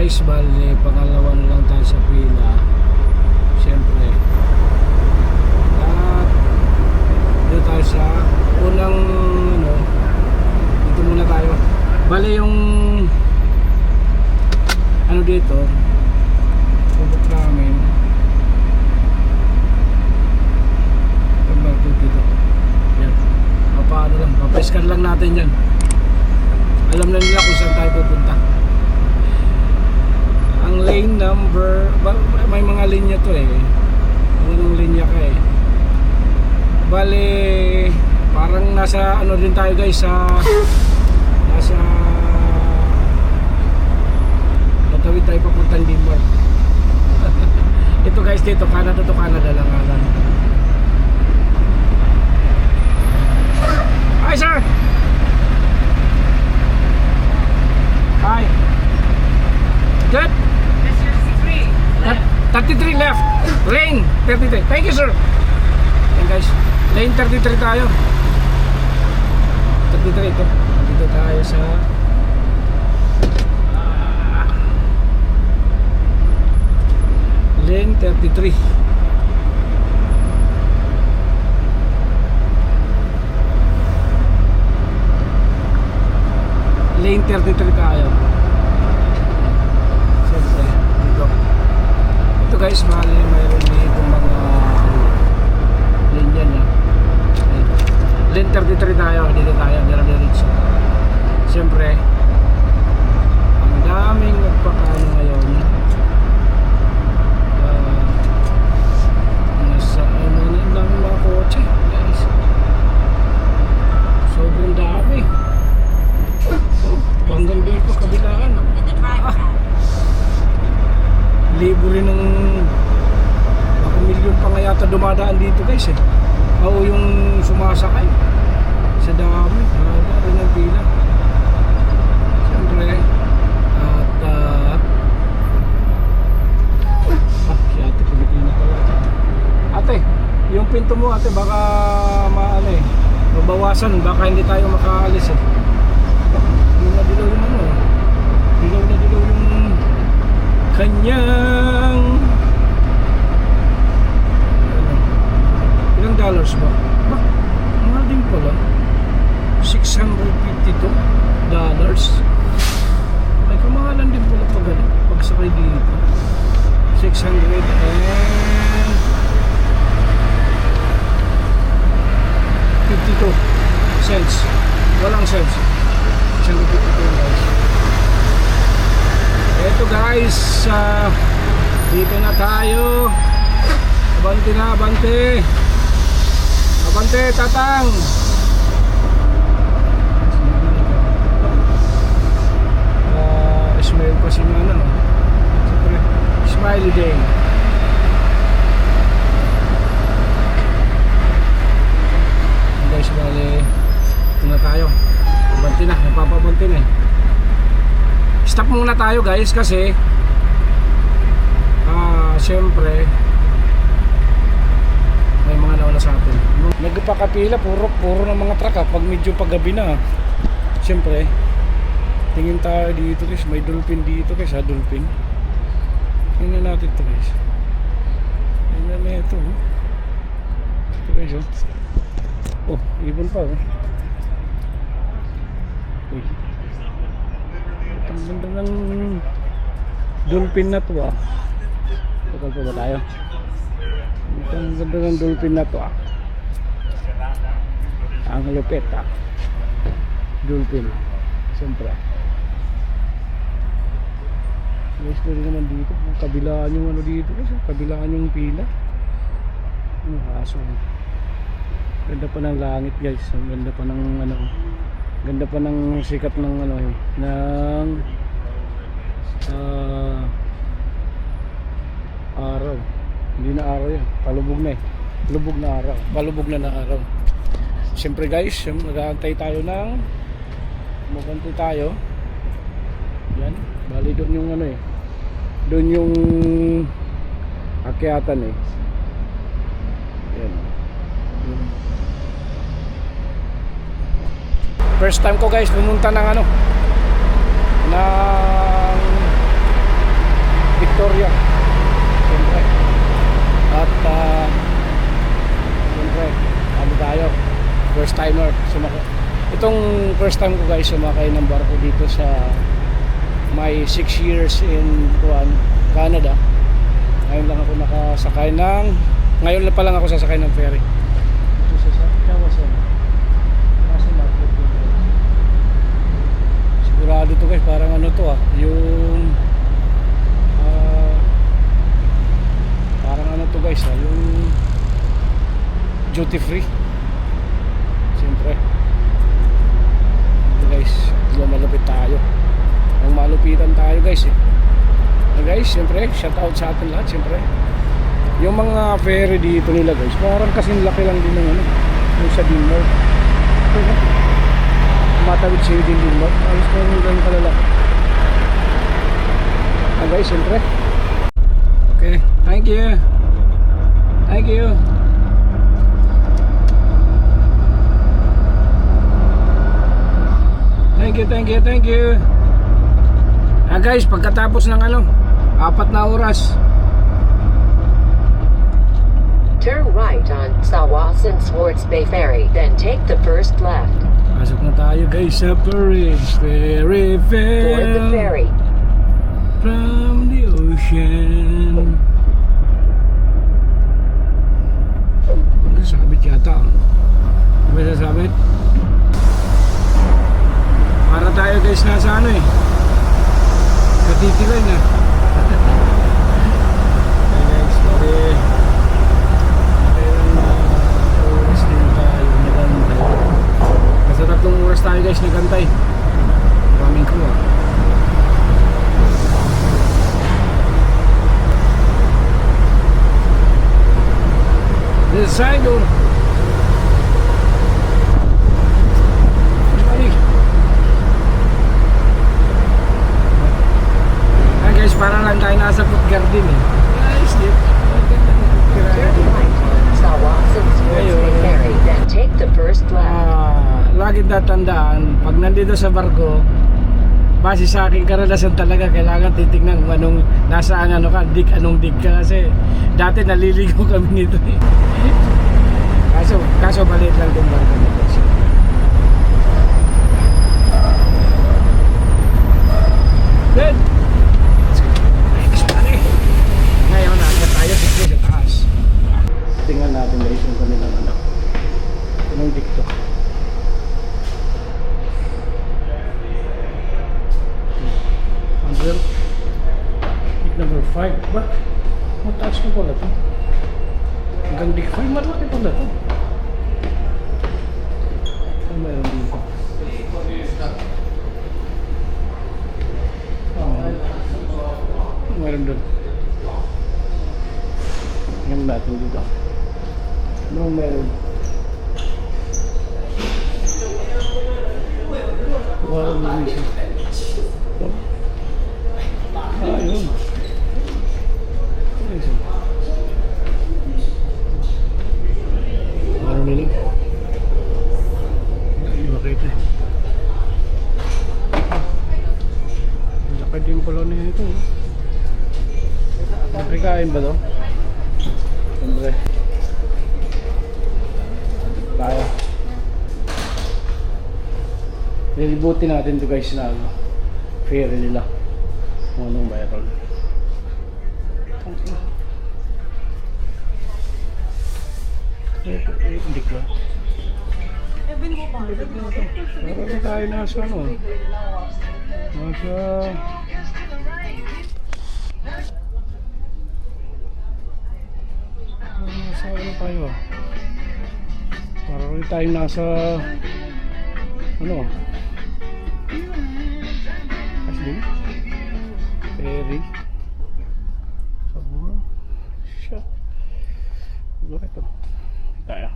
guys, bali pangalawa na lang tayo sa pila. Siyempre. At dito tayo sa unang ano, dito muna tayo. Bali yung ano dito, subok namin. Pagbalto dito. Yan. Paano lang, papeskan lang natin yan. Alam na nila kung saan tayo pupunta. Ang lane number, may mga linya to eh. Anong linya ka eh. Bale, parang nasa ano din tayo guys, nasa natawid tayo papuntang Denmark. Ito guys, dito Canada to Canada lang alam. Hi sir! Hi. Good? Yes, sir. 63 left. 33 left. Lane 33. Thank you, sir. Ayan guys. Lane 33 tayo. 33 ito. Dito tayo sa lane 33. Lane 33 tayo. Siyempre, dito. Ito guys, mayroon dito mga linya niya. Lane 33 tayo. Dito tayo, diretso. Siyempre, ang daming nagpakano ngayon. Ang daming mga kotse, guys. Sobrang dami. Hanggang dito kabilaan. Libo rin ng ako milyon pa nga yata dumadaan dito guys eh. O yung sumasakay sa dami. Haba rin ang pila. Siyempre at si ate Pilipina pala. Ate, yung pinto mo ate baka maano eh, mabawasan, baka hindi tayo makaalis eh. Dilaw yung ano, dilaw yung kanyang ano, ilang dollars ba? Mahal din pala, $652. Ay kamahalan din pala pag ano, pagsakay dito. 652 cents, walang cents. Ito guys, dito na tayo. Abante na, abante. Abante, tatang. Smile pa si Nana. Siyempre, smiley day. Guys, bali, ito na tayo. Abante na, napapabante na eh. Stop muna tayo guys kasi syempre may mga nauna sa atin. Nagpakapila, puro ng mga truck pag medyo paggabi na. Syempre tingin tayo dito guys, may dolphin dito guys, dolphin. Tingnan natin ito guys. Tingnan na ito. Ito guys oh. Oh, ibon pa oh. Uy. Ang ganda ng dolphin na to ah. Tagal pa ba tayo? Ang ganda ng dolphin na to ah. Ang lupit ah. Dolphin. Siyempre. Guys, pwede naman dito. Kabilaan yung ano dito kasi. Kabilaan yung pila. Ang aso. Ganda pa ng langit guys. Ang ganda pa ng ano. Ganda pa ng sikat ng ano eh, ng araw. Hindi na araw yan, palubog na eh. Lubog na araw, palubog na araw. Siyempre guys, nag-aantay tayo ng mabantay tayo. Yan, bali doon yung ano eh, doon yung akyatan eh. Yan. First time ko guys pumunta ng ano, ng first timer. Itong first time ko guys sumakay ng barko dito sa my 6 years in Canada. Ngayon lang ako nakasakay ngayon pa lang ako sasakay ng ferry. Ito sa Kawasan. Nasa market dito. Sigurado to guys, parang ano to yung parang ano to guys yung duty free. Siyempre. Ito guys, malupit tayo. Ang malupitan tayo guys guys, siyempre, shout out sa atin lahat siyempre. Yung mga ferry dito nila guys, parang kasing laki lang din ng yung sa Denmark. Matawid siya din Denmark. Ayos ko yung lang kalalaki. Guys, siyempre. Okay, thank you. Thank you. Thank you. Guys, pagkatapos ng 4 na oras. Turn right on Sawasan Swartz Bay Ferry, then take the first left. Pasok na tayo guys sa ferry. Board the ferry. From the ocean. Sabit yata. Ano ba sasabit? Para tayo guys nasa katitilan na. Okay guys, oras din tayo nagantay. Kasi 3 oras tayo guys nagantay. Maraming ko This side or guys, parang lang tayo nasa food garden Guys, Turn right on Sawasan Swartz Bay Ferry, then take the first left. lagi tatandaan, pag nandito sa barko, base sa aking karanasan talaga, kailangan titignan kung anong nasaan anong dig ka kasi dati naliligo kami nito kaso maliit lang itong barko nito. Good! Ngayon, agad tayo sa taas. Tingnan natin guys yung kanilang anong dikto. Dik number 5. Ba't? Mataas ko pala ito. Hanggang dik 5, malaki pala ito. Ano mayroon dito? Mayroon doon. Tingnan natin dito. Ano meron? Wow, amazing. Yun. Meron nila. Hindi makita Laki din pala nito. Kain ba to? Siyempre. Tayo. Lilibutin natin to guys na ferry nila. Kung anong mayroon. Hindi ko. Meron tayo nasa ano tayo parang tayo nasa Asli ferry Sabura siya ito tayo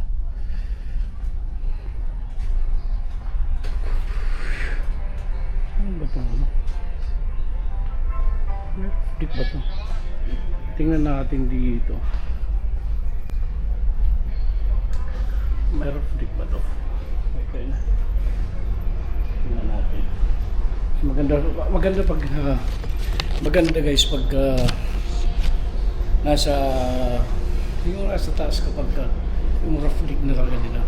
ano ba ito dik ba ito tingnan natin dito meron dik ba ito okay na tingnan natin maganda pag maganda guys pag nasa taas kapag yung rough dig na talaga nila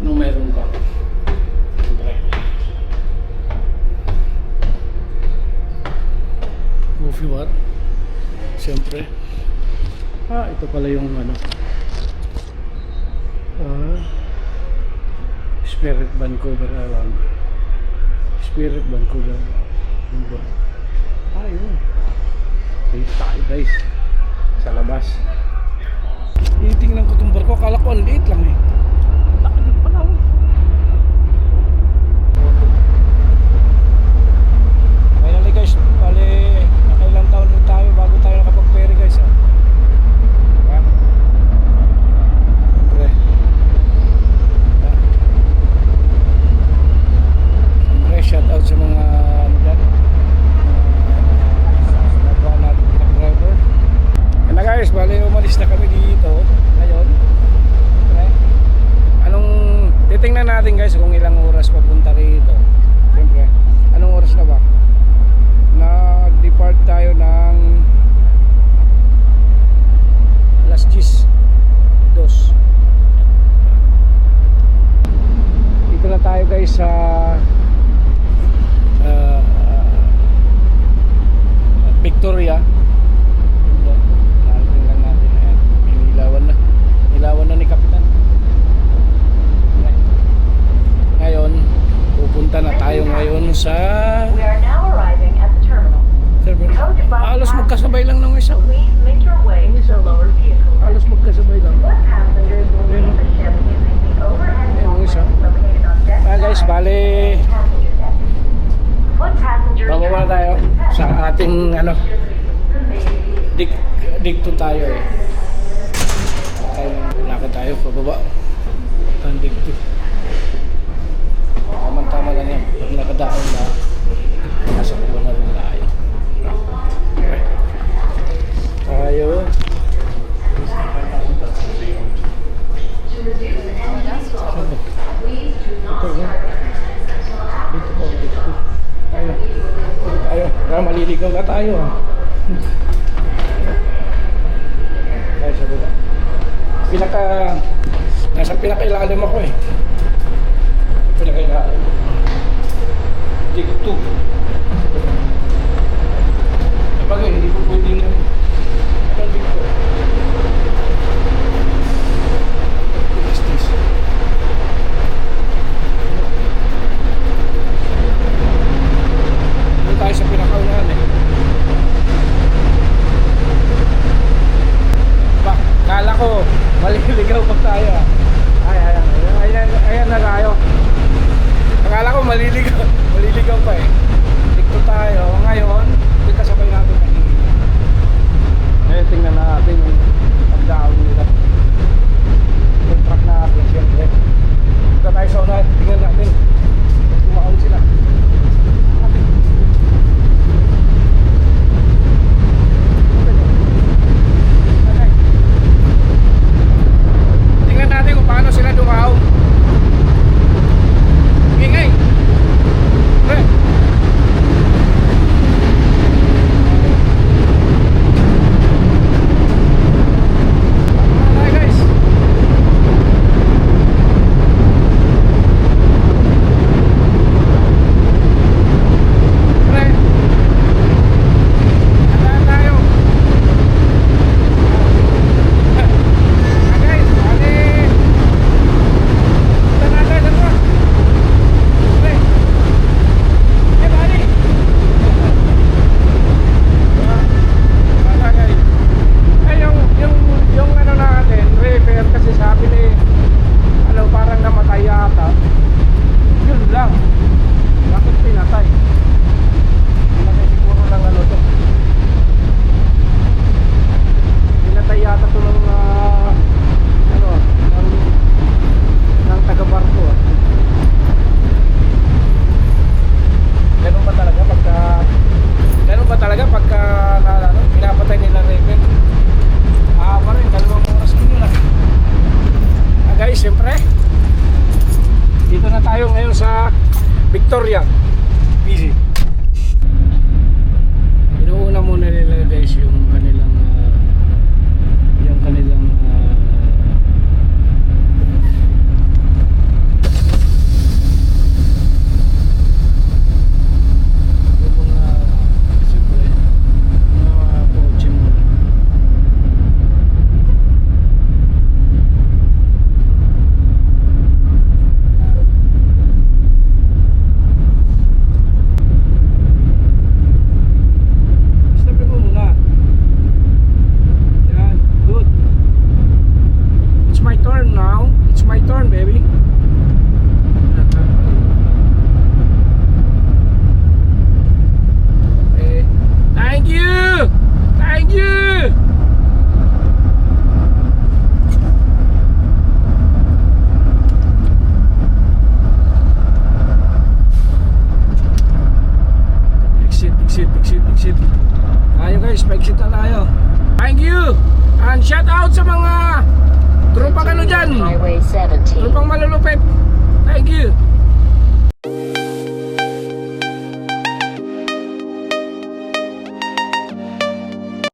Nung meron ka. Siyempre. Goofy what? Siyempre. Ito pala yung ano. Spirit Vancouver around. Spirit Vancouver. Yun. Ayun tayo guys. Sa labas. Tingnan ko itong barko. Akala ko ang liit lang eh. Laki din pala oh. Finally guys, bali nakailang taon rin tayo bago tayo nakapag-ferry guys ah. Diba? Siyempre. Diba? Siyempre, shout out sa mga ano dyan, nagawa natin truck driver. Yan na guys, bali umalis na kami dito ngayon. Okay. Anong titingnan natin guys kung ilang oras papunta rito. Siyempre, anong oras na ba? Nag-depart tayo ng alas 10:02. Dito na tayo guys sa Victoria. Tingnan natin. Ayan, inilawan na. Ilawan na ni Kapitan. Ngayon, pupunta na tayo ngayon sa We are now arriving at the terminal. halos magkasabay lang ng isa. Please make your way to the lower vehicle. Halos magkasabay lang. Foot passengers will leave the ship using the overhead Ayan, hallway isa. located on deck Guys, side bale passenger deck. Foot passengers bababa na tayo sa ating ano dikto tayo eh. Lakad tayo pababa. Ang dikto. Tama lang yan. Pag nakadaon na nasa kubo na rin tayo. Okay. Tayo. Dito po, dito. Tayo. Maliligaw na tayo ah. Tayo sa baba. Nasa pinakailalim ako eh. Pinakailalim. Dikto. Kapag hindi ko pwede na. Kapag dikto. This. Doon tayo sa pinakaunahan eh. Kala ko maliligaw pa tayo ah. Ayan na tayo. Akala ko maliligaw pa eh. Dikto tayo. Ngayon, hindi kasabay natin kanina. Ngayon, tingnan natin yung pagdaan nila. Yung truck natin, siyempre. Dito tayo sa unahan. Tingnan natin. Kumaon sila. Tingnan natin kung paano sila dumaon. Ingay! Pre! Hi guys! pa-exit. Tayo guys, pa-exit na tayo. Thank you! And shout out sa mga tropang ano dyan, Highway 17. tropang malulupit. Thank you!